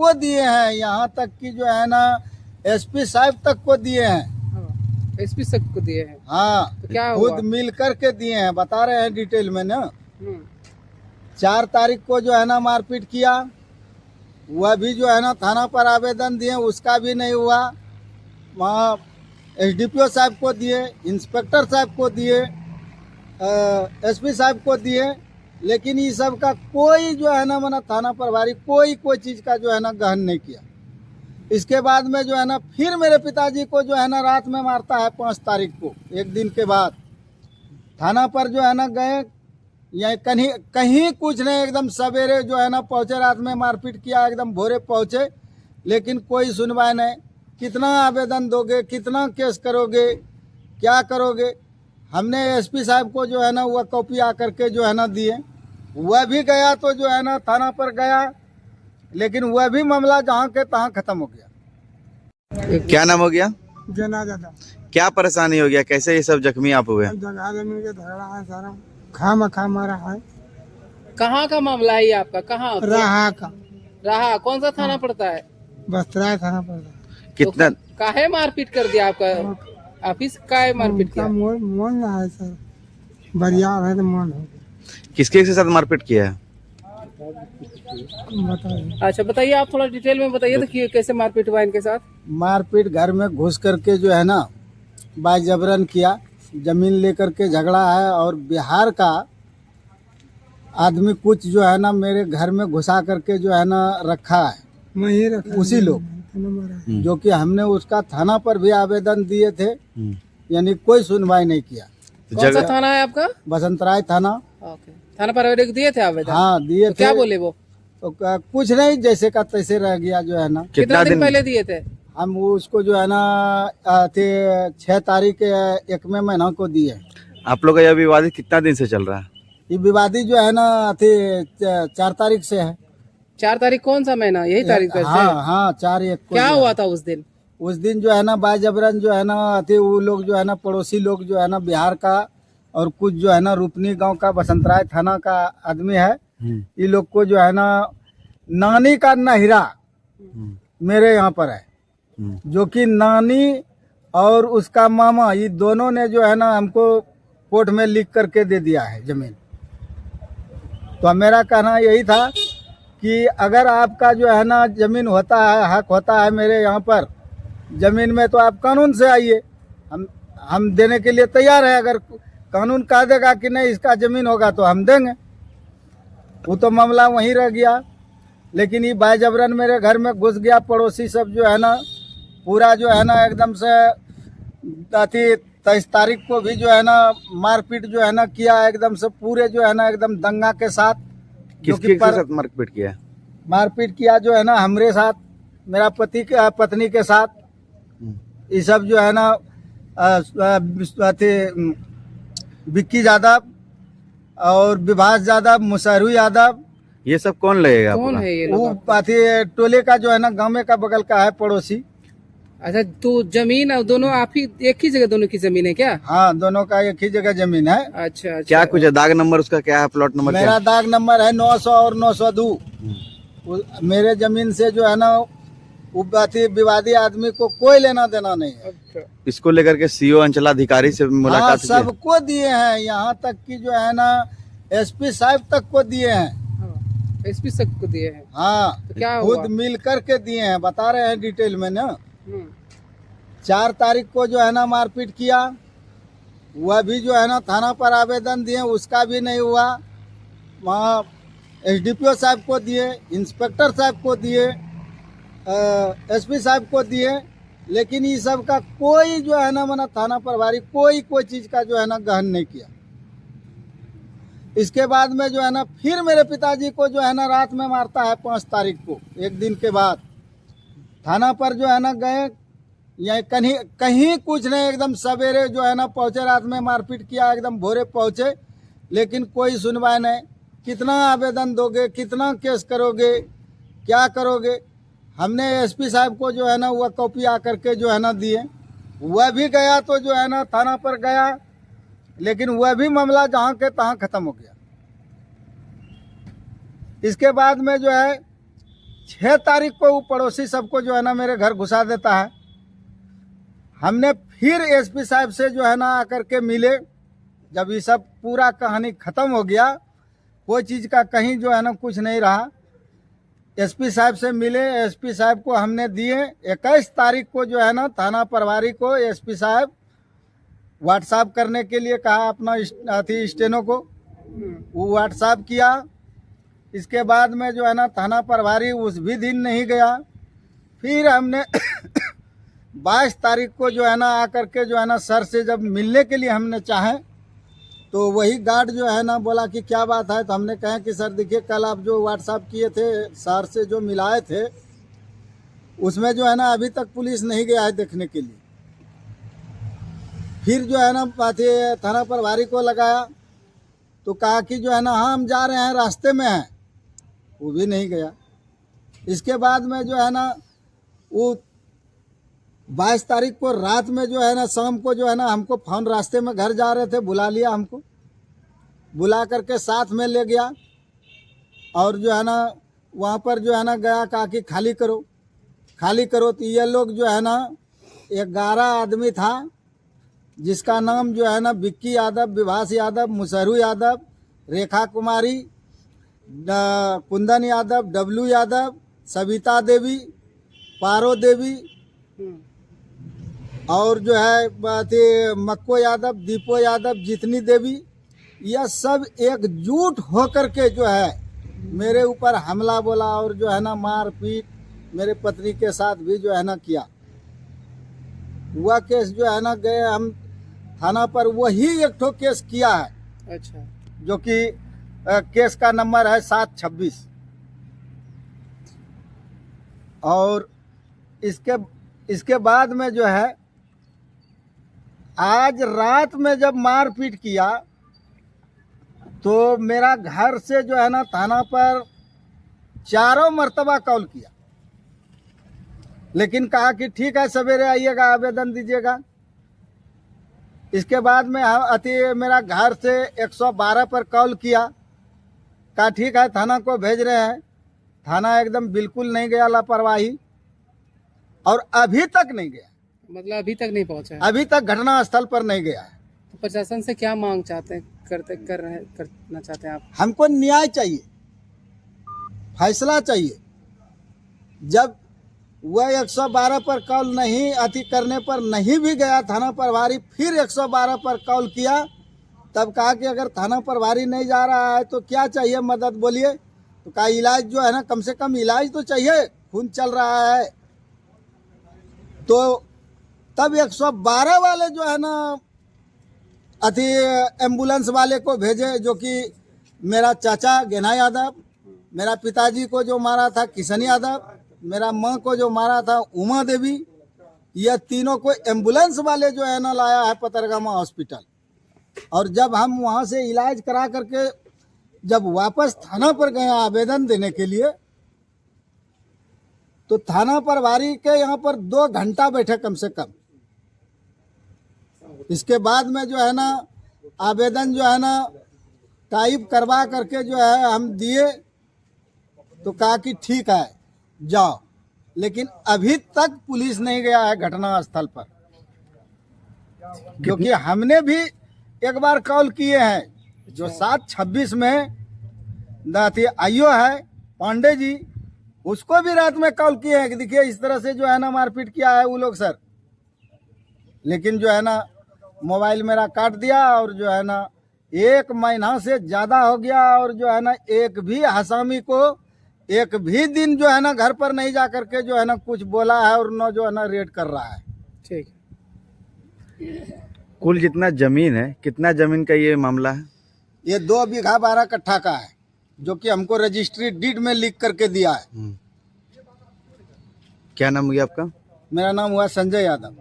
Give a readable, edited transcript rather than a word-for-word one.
सबको दिए हैं, यहाँ तक कि जो है ना एसपी साहब तक को दिए हैं। एसपी सबको दिए हैं? हाँ, तो क्या हुआ? खुद मिल करके दिए हैं, बता रहे हैं डिटेल में ना। 4 तारीख को जो है ना मारपीट किया, वह भी जो है ना थाना पर आवेदन दिए, उसका भी नहीं हुआ। वहाँ एसडीपीओ साहब को दिए, इंस्पेक्टर साहब को दिए, एसपी साहब को दिए, लेकिन ये सब का कोई जो है ना मना थाना प्रभारी कोई चीज का जो है ना गहन नहीं किया। इसके बाद में जो है ना फिर मेरे पिताजी को जो है ना रात में मारता है 5 तारीख को, एक दिन के बाद। थाना पर जो है ना गए, या कहीं कुछ नहीं, एकदम सवेरे जो है ना पहुंचे, रात में मारपीट किया, एकदम भोरे पहुंचे, लेकिन कोई सुनवाई नहीं। कितना आवेदन दोगे, कितना केस करोगे, क्या करोगे? हमने एसपी साहब को जो है ना वह कॉपी आकर के जो है ना दिए, वह भी गया तो जो है ना थाना पर गया, लेकिन वह भी मामला जहाँ के तहाँ खत्म हो गया। क्या नाम हो गया? जनाजा। क्या परेशानी हो गया, कैसे ये सब जख्मी आप हुए? जगह जमीन के झगड़ा है सारा, खा मारा है। कहाँ का मामला है ये आपका? कहाँ? रहा का। रहा कौन सा थाना पड़ता है? बस्तरा थाना पड़ता है। कितना तो काहे मारपीट कर दिया आपका? ऑफिस का मारपीट किया? मोन ना है सर, बरियार है तो मोन हो। किसके साथ मारपीट किया है? बताइए। अच्छा बताइए, आप थोड़ा डिटेल में बताइए तो कि कैसे मारपीट हुआ इनके साथ? मारपीट घर में घुस करके जो है ना बाजबरन किया, जमीन लेकर के झगड़ा है। और बिहार का आदमी कुछ जो है ना मेरे घर में घुसा करके जो है ना रखा है, वही रखा उसी लोग, जो कि हमने उसका थाना पर भी आवेदन दिए थे, यानी कोई सुनवाई नहीं किया। कौन सा थाना है आपका? बसंतराय थाना। ओके, थाना पर आवेदन दिए थे आवेदन? हाँ दिए तो थे। क्या बोले वो? तो कुछ नहीं, जैसे का तैसे रह गया जो है ना। कितना दिन पहले दिए थे? हम उसको जो है ना 6 तारीख 1वें महीना को दिए। आप लोग का यह विवादित कितना दिन से चल रहा है? ये विवादी जो है ना 4 तारीख से है। 4 तारीख कौन सा महीना? यही तारीख से? हाँ 4/1 को। क्या हुआ था उस दिन? उस दिन जो है ना बाजबरन जो है ना वो लोग जो है ना पड़ोसी लोग जो है ना बिहार का, और कुछ जो है ना रूपनी गांव का, बसंतराय थाना का आदमी है, ये लोग को जो है ना नानी का नहिरा मेरे यहाँ पर है, जो कि नानी और उसका मामा, ये दोनों ने जो है ना हमको कोर्ट में लिख करके दे दिया है जमीन। तो मेरा कहना यही था कि अगर आपका जो है ना जमीन होता है, हक होता है मेरे यहाँ पर जमीन में, तो आप कानून से आइए, हम देने के लिए तैयार है। अगर कानून कह देगा कि नहीं इसका जमीन होगा तो हम देंगे। वो तो मामला वहीं रह गया। लेकिन ये बाजबरन मेरे घर में घुस गया, पड़ोसी सब जो है ना पूरा जो है ना एकदम से 23 तारीख को भी जो है ना मारपीट जो है ना किया, एकदम से पूरे जो है ना एकदम दंगा के साथ। किसके साथ मारपीट किया? मारपीट किया जो है ना हमरे साथ, मेरा पत्नी के साथ। ये सब जो है ना विक्की यादव और विभास यादव, मुशहरू यादव, ये सब कौन लगेगा? कौन है ये वो लोग? टोले का जो है ना गाँव में का बगल का है पड़ोसी। अच्छा, तो जमीन और दोनों आप ही एक ही जगह दोनों की जमीन है क्या? हाँ, दोनों का एक ही जगह जमीन है। अच्छा, क्या कुछ है? दाग नंबर उसका क्या है? प्लॉट नंबर मेरा दाग नंबर है 900 और 902। मेरे जमीन से जो है ना विवादी आदमी को कोई लेना देना नहीं है। अच्छा। इसको लेकर के सीओ अंचलाधिकारी से हाँ, मुलाकात की? सबको दिए हैं, यहाँ तक कि जो है ना एसपी साहब तक को दिए हैं। एसपी सबको दिए हैं? हाँ, तो क्या हुआ? खुद मिल करके दिए हैं, बता रहे हैं डिटेल में ना। 4 तारीख को जो है ना मारपीट किया, वह भी जो है ना थाना पर आवेदन दिए, उसका भी नहीं हुआ। वहाँ एसडीपीओ साहब को दिए, इंस्पेक्टर साहब को दिए, एसपी साहब को दिए, लेकिन ये सब का कोई जो है ना मना थाना प्रभारी कोई चीज का जो है ना गहन नहीं किया। इसके बाद में जो है ना फिर मेरे पिताजी को जो है ना रात में मारता है 5 तारीख को, एक दिन के बाद। थाना पर जो है ना गए, या कहीं कुछ नहीं, एकदम सवेरे जो है ना पहुंचे, रात में मारपीट किया, एकदम भोरे पहुंचे, लेकिन कोई सुनवाई नहीं। कितना आवेदन दोगे, कितना केस करोगे, क्या करोगे? हमने एसपी साहब को जो है ना वह कॉपी आकर के जो है ना दिए, वह भी गया तो जो है ना थाना पर गया, लेकिन वह भी मामला जहाँ के तहाँ खत्म हो गया। इसके बाद में जो है 6 तारीख को वो पड़ोसी सबको जो है ना मेरे घर घुसा देता है। हमने फिर एसपी साहब से जो है ना आकर के मिले। जब ये सब पूरा कहानी खत्म हो गया, कोई चीज़ का कहीं जो है ना कुछ नहीं रहा, एसपी साहब से मिले। एसपी साहब को हमने दिए। 21 तारीख को जो है ना थाना प्रभारी को एसपी साहब व्हाट्सएप करने के लिए कहा अपना अथी स्टेनो को, वो व्हाट्सएप किया। इसके बाद में जो है ना थाना प्रभारी उस भी दिन नहीं गया। फिर हमने 22 तारीख को जो है ना आकर के जो है ना सर से जब मिलने के लिए हमने चाहे, तो वही गार्ड जो है ना बोला कि क्या बात है। तो हमने कहा कि सर देखिए, कल आप जो व्हाट्सएप किए थे, सर से जो मिलाए थे, उसमें जो है ना अभी तक पुलिस नहीं गया है देखने के लिए। फिर जो है ना थाना प्रभारी को लगाया तो कहा कि जो है ना हाँ हम जा रहे हैं, रास्ते में हैं, वो भी नहीं गया। इसके बाद में जो है ना वो 22 तारीख को रात में जो है ना शाम को जो है ना हमको फोन, रास्ते में घर जा रहे थे, बुला लिया हमको, बुला करके साथ में ले गया। और जो है ना वहाँ पर जो है ना गया, कहा कि खाली करो खाली करो। तो ये लोग जो है ना 11 आदमी था, जिसका नाम जो है ना विक्की यादव, विभास यादव, मुसहरू यादव, रेखा कुमारी, कुंदन यादव, डब्लू यादव, सविता देवी, पारो देवी और जो है मक्को यादव, दीपो यादव, जितनी देवी, यह सब एकजुट होकर के जो है मेरे ऊपर हमला बोला और जो है ना मारपीट मेरे पत्नी के साथ भी जो है ना किया। वह केस जो है ना गए हम थाना पर, वही एक ठो केस किया है। अच्छा। जो कि केस का नंबर है 726। और इसके बाद में जो है आज रात में जब मारपीट किया तो मेरा घर से जो है ना थाना पर 4 मरतबा कॉल किया, लेकिन कहा कि ठीक है सवेरे आइएगा, आवेदन दीजिएगा। इसके बाद में मेरा घर से 112 पर कॉल किया, कहा ठीक है थाना को भेज रहे हैं। थाना एकदम बिल्कुल नहीं गया, लापरवाही, और अभी तक नहीं गया। मतलब अभी तक नहीं पहुंचा है? अभी तक घटना स्थल पर नहीं गया है। तो प्रशासन से क्या मांग चाहते हैं, करना चाहते हैं आप? हमको न्याय चाहिए, फैसला चाहिए। जब वह 112 पर कॉल नहीं अति करने पर नहीं भी गया थाना प्रभारी, फिर 112 पर कॉल किया, तब कहा कि अगर थाना प्रभारी नहीं जा रहा है तो क्या चाहिए मदद, बोलिए। तो कहा इलाज जो है ना, कम से कम इलाज तो चाहिए, खून चल रहा है। तो तब 112 वाले जो है ना अति एम्बुलेंस वाले को भेजे, जो कि मेरा चाचा गेना यादव, मेरा पिताजी को जो मारा था किशन यादव, मेरा माँ को जो मारा था उमा देवी, यह तीनों को एम्बुलेंस वाले जो है ना लाया है पतरगामा हॉस्पिटल। और जब हम वहाँ से इलाज करा करके जब वापस थाना पर गए आवेदन देने के लिए, तो थाना प्रभारी के यहाँ पर 2 घंटा बैठे कम से कम। इसके बाद में जो है ना आवेदन जो है ना टाइप करवा करके जो है हम दिए, तो कहा कि ठीक है जाओ, लेकिन अभी तक पुलिस नहीं गया है घटना स्थल पर। क्योंकि हमने भी एक बार कॉल किए हैं, जो 726 में आईओ है पांडे जी, उसको भी रात में कॉल किए हैं कि देखिए इस तरह से जो है ना मारपीट किया है वो लोग सर। लेकिन जो है ना मोबाइल मेरा काट दिया, और जो है ना 1 महीना से ज़्यादा हो गया, और जो है ना एक भी आसामी को एक भी दिन जो है ना घर पर नहीं जा करके जो है ना कुछ बोला है, और न जो है ना रेड कर रहा है। ठीक। कुल जितना जमीन है, कितना जमीन का ये मामला है? ये 2 बीघा 12 कट्ठा का है, जो कि हमको रजिस्ट्री डीड में लिख करके दिया है। क्या नाम हुआ आपका? मेरा नाम हुआ संजय यादव।